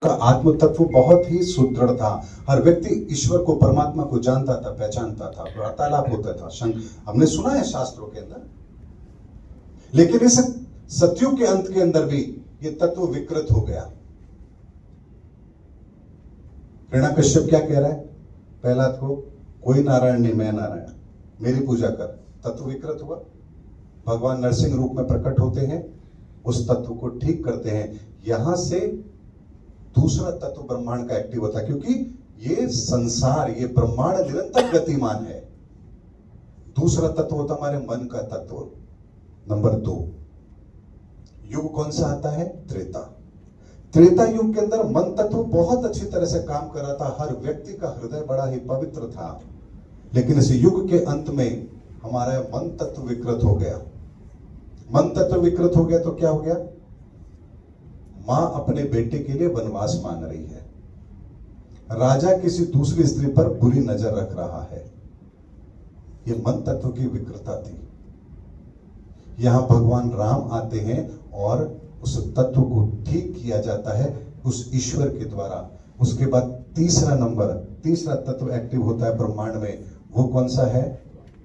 का आत्म तत्व बहुत ही सुदृढ़ था। हर व्यक्ति ईश्वर को, परमात्मा को जानता था, पहचानता था, वार्तालाप होता था। हमने सुना है शास्त्रों के अंदर। लेकिन इस सतयुग के अंत के अंदर भी ये तत्व विकृत हो गया। हिरण्यकश्यप क्या कह रहा है प्रहलाद को? कोई नारायण नहीं, मैं नारायण, मेरी पूजा कर। तत्व विकृत हुआ। भगवान नरसिंह रूप में प्रकट होते हैं, उस तत्व को ठीक करते हैं। यहां से दूसरा तत्व ब्रह्मांड का एक्टिव होता है, क्योंकि ये संसार, ये ब्रह्मांड निरंतर गतिमान है। दूसरा तत्व होता हमारे मन का तत्व। नंबर 2 युग कौन सा आता है? त्रेता। त्रेता युग के अंदर मन तत्व बहुत अच्छी तरह से काम कर रहा था। हर व्यक्ति का हृदय बड़ा ही पवित्र था। लेकिन इस युग के अंत में हमारा मन तत्व विकृत हो गया। मन तत्व विकृत हो गया तो क्या हो गया? मां अपने बेटे के लिए वनवास मांग रही है, राजा किसी दूसरी स्त्री पर बुरी नजर रख रहा है। यह मन तत्व की विकृतता थी। यहां भगवान राम आते हैं और उस तत्व को ठीक किया जाता है उस ईश्वर के द्वारा। उसके बाद तीसरा तत्व एक्टिव होता है ब्रह्मांड में। वो कौन सा है?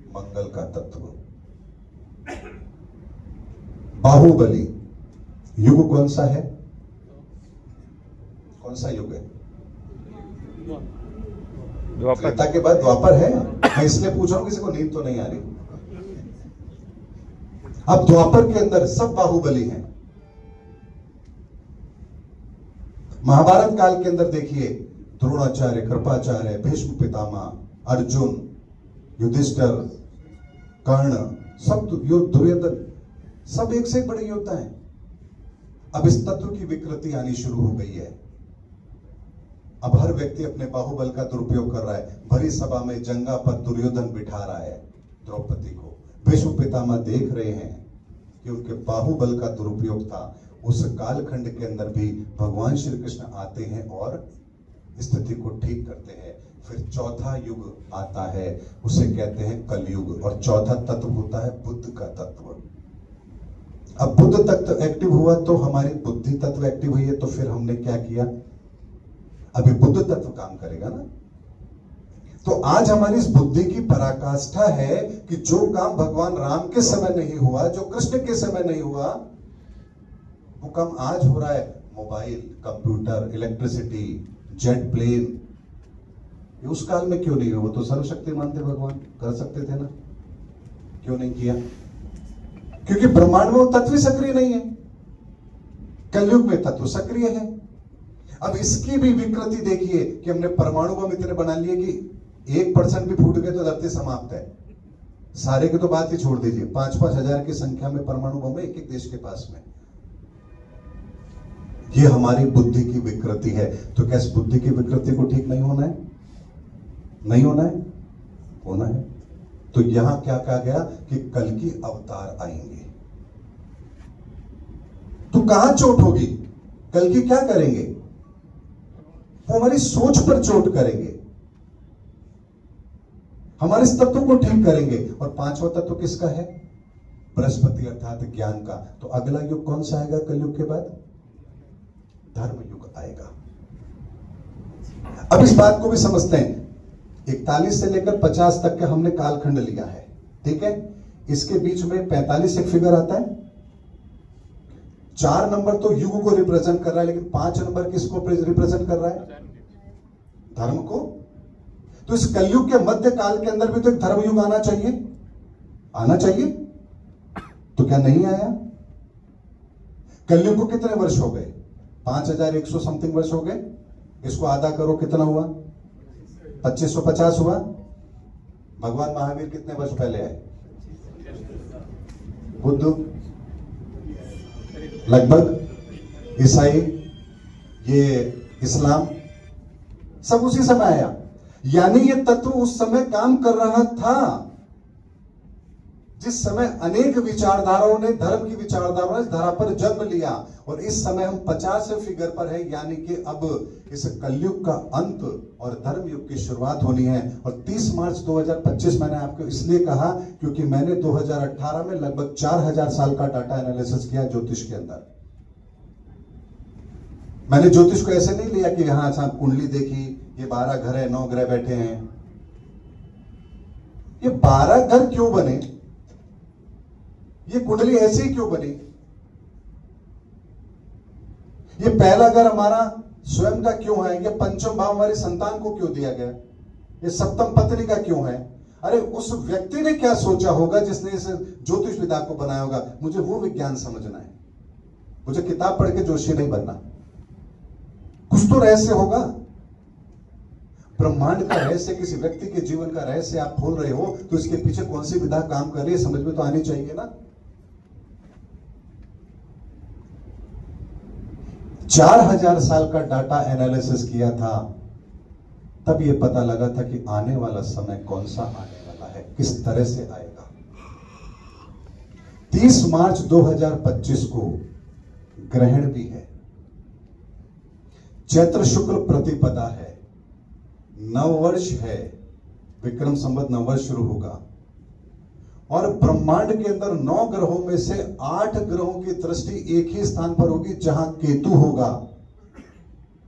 मंगल का तत्व। बाहुबली युग कौन सा है? कौन सा युग है? त्रेता के बाद द्वापर है। मैं इसलिए पूछ रहा हूं, किसी को नींद तो नहीं आ रही। अब द्वापर के अंदर सब बाहुबली हैं। महाभारत काल के अंदर देखिए, द्रोणाचार्य, कृपाचार्य, भीष्म पितामह, अर्जुन, युधिष्ठिर, कर्ण, सब दुर्योधन, सब एक से एक बड़े योद्धा हैं। अब इस तत्व की विकृति आनी शुरू हो गई है। अब हर व्यक्ति अपने बाहुबल का दुरुपयोग कर रहा है। भरी सभा में जंगा पर दुर्योधन बिठा रहा है द्रौपदी को। भीष्म पितामह देख रहे हैं कि उनके बाहुबल का दुरुपयोग था। उस कालखंड के अंदर भी भगवान श्री कृष्ण आते हैं और स्थिति को ठीक करते हैं। फिर चौथा युग आता है, उसे कहते हैं कलयुग। और चौथा तत्व होता है बुद्ध का तत्व। अब बुद्ध तत्व एक्टिव हुआ तो हमारी बुद्धि तत्व एक्टिव हुई है। तो फिर हमने क्या किया? अभी बुद्ध तत्व काम करेगा ना। तो आज हमारी इस बुद्धि की पराकाष्ठा है कि जो काम भगवान राम के समय नहीं हुआ, जो कृष्ण के समय नहीं हुआ, वो काम आज हो रहा है। Mobile, computer, electricity, jet plane, ये उस काल में क्यों नहीं हुआ? वो तो सर्वशक्तिमान थे भगवान, कर सकते थे ना, क्यों नहीं किया? क्योंकि ब्रह्मांड में वो तत्व सक्रिय नहीं है। कलयुग में तत्व सक्रिय है। अब इसकी भी विकृति देखिए कि हमने परमाणु बम इतने बना लिए कि 1% भी फूट गए तो धरती समाप्त है। सारे की तो बात ही छोड़ दीजिए, 5-5 हजार की संख्या में परमाणु बम है एक देश के पास में। ये हमारी बुद्धि की विकृति है। तो क्या इस बुद्धि की विकृति को ठीक नहीं होना है? नहीं होना है? होना है। तो यहां क्या कहा गया कि कल की अवतार आएंगे। तो कहां चोट होगी? कल की क्या करेंगे? वो हमारी सोच पर चोट करेंगे, हमारे इस तत्व को ठीक करेंगे। और पांचवा तत्व किसका है? बृहस्पति अर्थात ज्ञान का। तो अगला युग कौन सा आएगा कलयुग के बाद? धर्म युग आएगा। अब इस बात को भी समझते हैं। 41 से लेकर 50 तक का हमने कालखंड लिया है, ठीक है। इसके बीच में 45 एक फिगर आता है। 4 नंबर तो युग को रिप्रेजेंट कर रहा है, लेकिन 5 नंबर किसको रिप्रेजेंट कर रहा है? धर्म को। तो इस कलयुग के मध्य काल के अंदर भी तो एक धर्म युग आना चाहिए, आना चाहिए। तो क्या नहीं आया? कलयुग को कितने वर्ष हो गए? 5100 समथिंग वर्ष हो गए। इसको आधा करो, कितना हुआ? 2550 हुआ। भगवान महावीर कितने वर्ष पहले आए? बुद्ध लगभग, ईसाई, ये इस्लाम, सब उसी समय आया। यानी ये तत्व उस समय काम कर रहा था जिस समय अनेक विचारधाराओं ने, धर्म की विचारधाराओं ने इस धरा पर जन्म लिया। और इस समय हम 50 फिगर पर है, यानी कि अब इस कलयुग का अंत और धर्म युग की शुरुआत होनी है। और 30 मार्च 2025 मैंने आपको इसलिए कहा क्योंकि मैंने 2018 में लगभग 4000 साल का डाटा एनालिसिस किया ज्योतिष के अंदर। मैंने ज्योतिष को ऐसे नहीं लिया कि यहां अच्छा कुंडली देखी, ये 12 घर है, 9 ग्रह बैठे हैं। ये 12 घर क्यों बने, ये कुंडली ऐसे ही क्यों बनी, ये पहला घर हमारा स्वयं का क्यों है, ये पंचम भाव हमारी संतान को क्यों दिया गया, ये सप्तम पत्नी का क्यों है। अरे उस व्यक्ति ने क्या सोचा होगा जिसने इस ज्योतिष विधा को बनाया होगा, मुझे वो विज्ञान समझना है। मुझे किताब पढ़ के जोशी नहीं बनना, कुछ तो रहस्य होगा। ब्रह्मांड का रहस्य, किसी व्यक्ति के जीवन का रहस्य आप खोल रहे हो तो इसके पीछे कौन सी विधा काम कर रही है समझ में तो आनी चाहिए ना। 4000 साल का डाटा एनालिसिस किया था, तब यह पता लगा था कि आने वाला समय कौन सा आने वाला है, किस तरह से आएगा। 30 मार्च 2025 को ग्रहण भी है, चैत्र शुक्ल प्रतिपदा है, नववर्ष है, विक्रम संवत नववर्ष शुरू होगा। और ब्रह्मांड के अंदर 9 ग्रहों में से 8 ग्रहों की दृष्टि एक ही स्थान पर होगी जहां केतु होगा,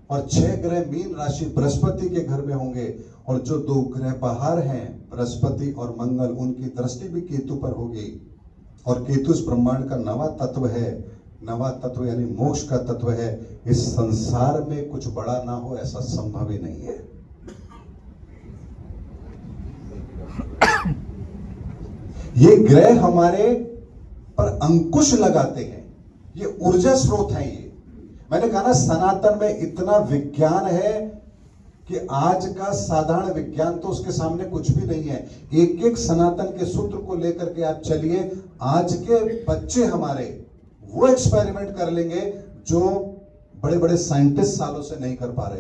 और 6 ग्रह मीन राशि बृहस्पति के घर में होंगे, और जो 2 ग्रह बाहर हैं बृहस्पति और मंगल, उनकी दृष्टि भी केतु पर होगी। और केतु इस ब्रह्मांड का नवा तत्व है, नवा तत्व यानी मोक्ष का तत्व है। इस संसार में कुछ बड़ा ना हो ऐसा संभव ही नहीं है। ये ग्रह हमारे पर अंकुश लगाते हैं, ये ऊर्जा स्रोत है। ये मैंने कहा ना, सनातन में इतना विज्ञान है कि आज का साधारण विज्ञान तो उसके सामने कुछ भी नहीं है। एक एक सनातन के सूत्र को लेकर के आप चलिए, आज के बच्चे हमारे वो एक्सपेरिमेंट कर लेंगे जो बड़े बड़े साइंटिस्ट सालों से नहीं कर पा रहे।